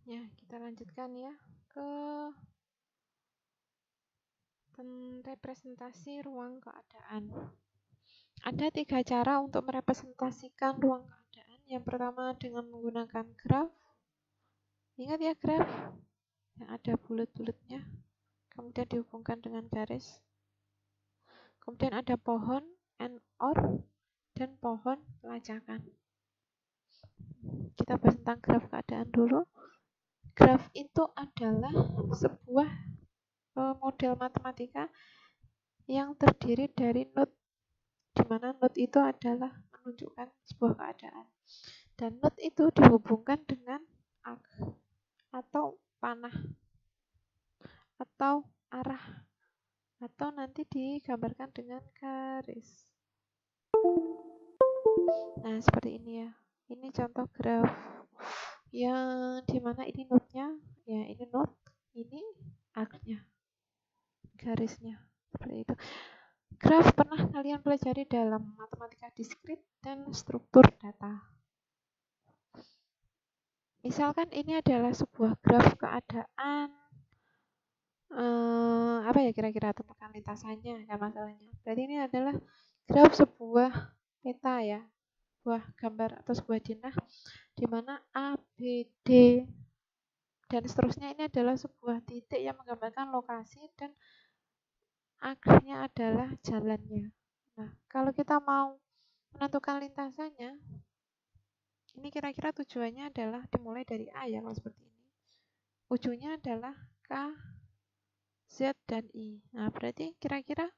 Ya, kita lanjutkan ya ke representasi ruang keadaan. Ada 3 cara untuk merepresentasikan ruang keadaan. Yang pertama dengan menggunakan graf. Ingat ya graf yang ada bulat-bulatnya, kemudian dihubungkan dengan garis. Kemudian ada pohon, and/or, dan pohon pelacakan. Kita bahas tentang graf keadaan dulu. Graf itu adalah sebuah model matematika yang terdiri dari node, di mana node itu adalah menunjukkan sebuah keadaan. Dan node itu dihubungkan dengan arc atau panah atau arah, atau nanti digambarkan dengan garis. Nah, seperti ini ya. Ini contoh graf yang dimana ini node-nya, ya ini node, ini arc-nya, garisnya, seperti itu. Graf pernah kalian pelajari dalam matematika diskrit dan struktur data. Misalkan ini adalah sebuah graf keadaan, apa ya kira-kira tentukan lintasannya, kan masalahnya. Berarti ini adalah graf sebuah peta ya, sebuah gambar atau sebuah dinah, di mana A, B, D, dan seterusnya ini adalah sebuah titik yang menggambarkan lokasi dan akhirnya adalah jalannya. Nah, kalau kita mau menentukan lintasannya, ini kira-kira tujuannya adalah dimulai dari A ya, kalau seperti ini. Ujungnya adalah K, Z, dan I. Nah, berarti kira-kira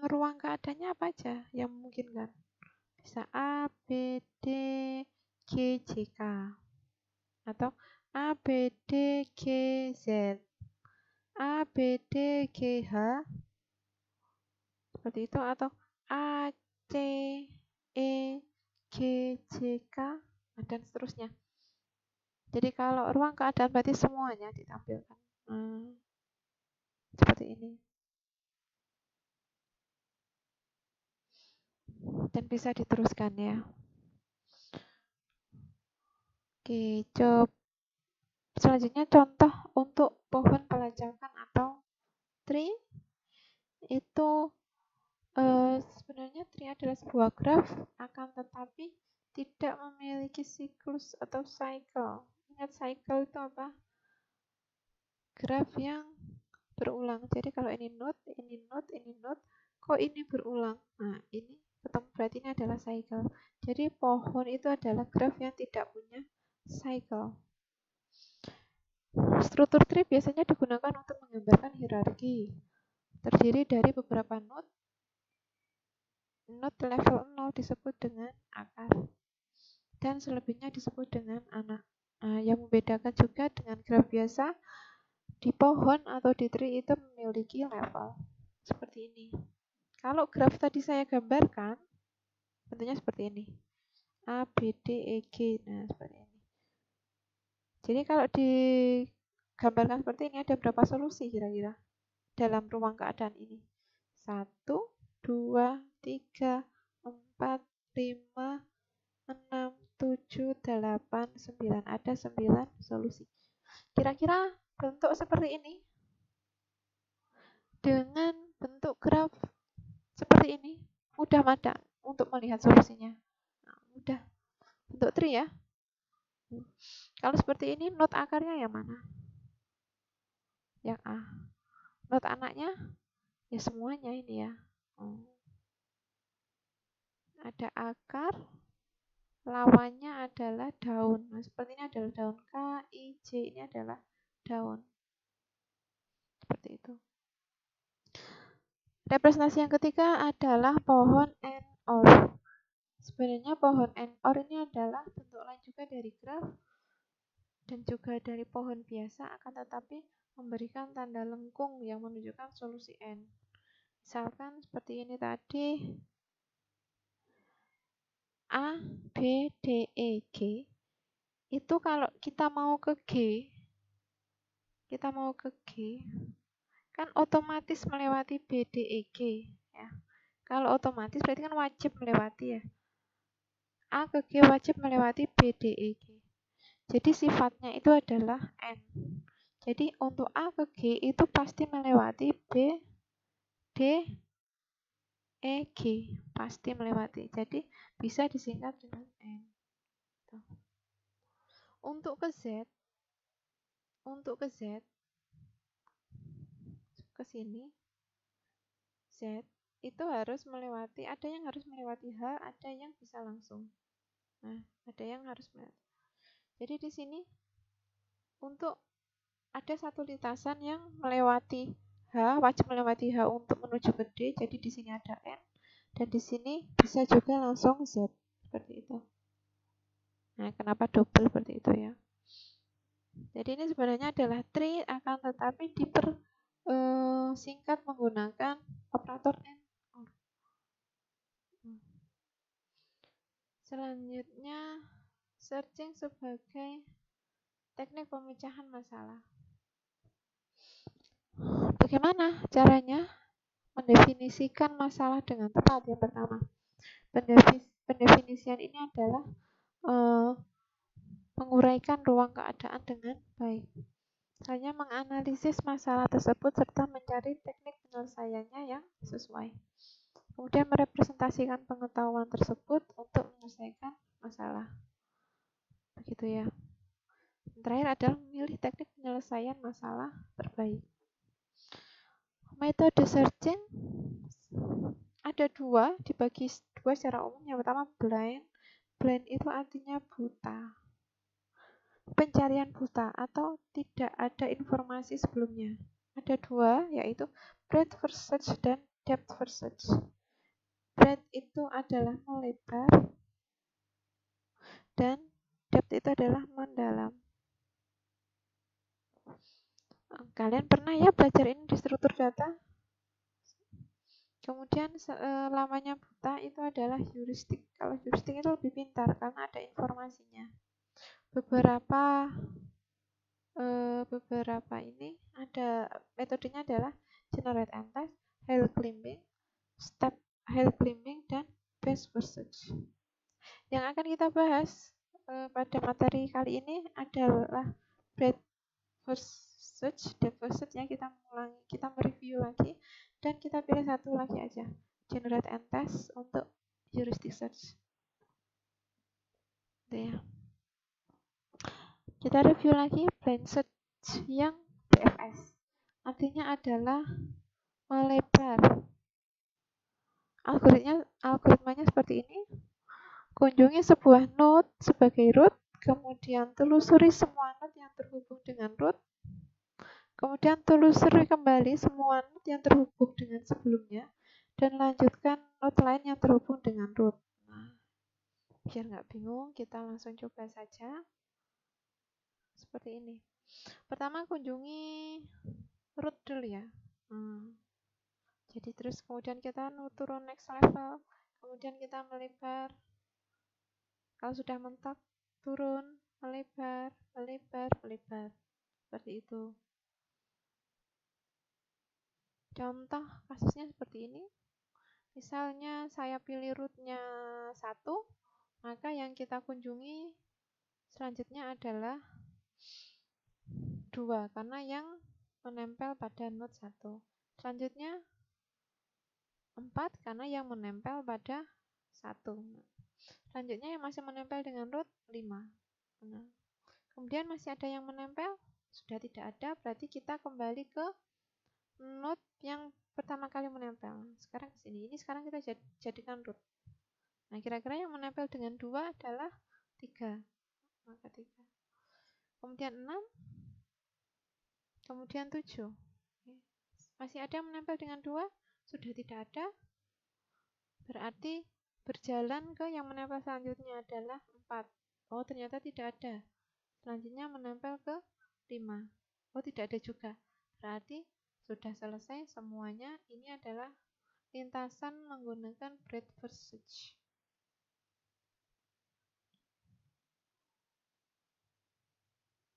ruang keadaannya apa aja yang memungkinkan? Bisa A, B, D, G, J, K. Atau A, B, D, G, Z. A, B, D, G, H. Seperti itu. Atau A, C, E, G, J, K, dan seterusnya. Jadi kalau ruang keadaan berarti semuanya ditampilkan. Seperti ini. Dan bisa diteruskan ya. Oke, coba selanjutnya contoh untuk pohon pelacakan atau tree. Itu sebenarnya tree adalah sebuah graf, akan tetapi tidak memiliki siklus atau cycle. Ingat cycle itu apa? Graf yang berulang. Jadi kalau ini node, ini node, ini node, kok ini berulang? Nah, ini ketemu berarti ini adalah cycle. Jadi pohon itu adalah graf yang tidak punya cycle. Struktur tree biasanya digunakan untuk menggambarkan hierarki. Terdiri dari beberapa node. Node level 0 disebut dengan akar. Dan selebihnya disebut dengan anak. Nah, yang membedakan juga dengan graf biasa, di pohon atau di tree itu memiliki level. Seperti ini. Kalau graf tadi saya gambarkan, bentuknya seperti ini. A, B, D, E, G. Nah, seperti ini. Jadi kalau digambarkan seperti ini, ada berapa solusi kira-kira dalam ruang keadaan ini? 1, 2, 3, 4, 5, 6, 7, 8, 9. Ada 9 solusi. Kira-kira bentuk seperti ini dengan bentuk graf seperti ini mudah mana untuk melihat solusinya? Nah, mudah. Bentuk tree ya. Kalau seperti ini, node akarnya yang mana? Yang A. Node anaknya? Ya semuanya ini ya. Ada akar, lawannya adalah daun. Nah, seperti ini adalah daun K, I, J, ini adalah daun. Seperti itu. Representasi yang ketiga adalah pohon and/or. Sebenarnya pohon and/or ini adalah bentuk lain juga dari graf dan juga dari pohon biasa, akan tetapi memberikan tanda lengkung yang menunjukkan solusi N. Misalkan seperti ini tadi, A, B, D, E, G. Itu kalau kita mau ke G, kan otomatis melewati B, D, E, G. Ya. Kalau otomatis berarti kan wajib melewati ya. A ke G wajib melewati B, D, E, G. Jadi sifatnya itu adalah N. Jadi untuk A ke G itu pasti melewati B, D, E, G. Pasti melewati. Jadi bisa disingkat dengan N. Tuh. Untuk ke Z ke sini Z itu harus melewati, ada yang harus melewati H, ada yang bisa langsung. Nah, ada yang harus melewati. Jadi di sini untuk ada satu lintasan yang melewati H, wajib melewati H untuk menuju ke D. Jadi di sini ada N dan di sini bisa juga langsung Z seperti itu. Nah, kenapa double seperti itu ya? Jadi ini sebenarnya adalah tree, akan tetapi dipersingkat menggunakan operator N. Selanjutnya, searching sebagai teknik pemecahan masalah. Bagaimana caranya mendefinisikan masalah dengan tepat? Yang pertama, pendefinisian ini adalah menguraikan ruang keadaan dengan baik. Hanya menganalisis masalah tersebut serta mencari teknik penyelesaiannya yang sesuai. Kemudian merepresentasikan pengetahuan tersebut untuk menyelesaikan masalah. Begitu ya. Yang terakhir adalah memilih teknik penyelesaian masalah terbaik. Metode searching ada dua, dibagi dua secara umum. Yang pertama blind. Blind itu artinya buta. Pencarian buta atau tidak ada informasi sebelumnya. Ada dua, yaitu breadth first search dan depth first search. Breadth itu adalah melebar dan depth itu adalah mendalam. Kalian pernah ya belajar ini di struktur data? Kemudian lamanya buta itu adalah heuristik. Kalau heuristik itu lebih pintar karena ada informasinya. Beberapa ini ada metodenya adalah generate and test, hill climbing, step hill climbing, dan best first search. Yang akan kita bahas pada materi kali ini adalah breadth first search, depth first search yang kita mereview lagi dan kita pilih satu lagi aja, generate and test untuk heuristic search. Itu ya. Kita review lagi blind search yang BFS. Artinya adalah melebar. Algoritmanya seperti ini. Kunjungi sebuah node sebagai root, kemudian telusuri semua node yang terhubung dengan root, kemudian telusuri kembali semua node yang terhubung dengan sebelumnya, dan lanjutkan node lain yang terhubung dengan root. Nah, biar nggak bingung, kita langsung coba saja. Seperti ini. Pertama kunjungi root dulu ya. Jadi terus kemudian kita turun next level, kemudian kita melebar. Kalau sudah mentok, turun, melebar. Seperti itu. Contoh kasusnya seperti ini. Misalnya saya pilih rootnya 1, maka yang kita kunjungi selanjutnya adalah 2, karena yang menempel pada node 1. Selanjutnya 4, karena yang menempel pada 1. Selanjutnya yang masih menempel dengan root 5. Nah, kemudian masih ada yang menempel, sudah tidak ada, berarti kita kembali ke node yang pertama kali menempel. Sekarang ke sini. Ini sekarang kita jadikan root. Nah, kira-kira yang menempel dengan 2 adalah 3. Maka 3. Kemudian 6. Kemudian 7. Masih ada yang menempel dengan 2? Sudah tidak ada. Berarti berjalan ke yang menempel selanjutnya adalah 4. Oh, ternyata tidak ada. Selanjutnya menempel ke 5. Oh, tidak ada juga. Berarti sudah selesai semuanya. Ini adalah lintasan menggunakan breadth first search.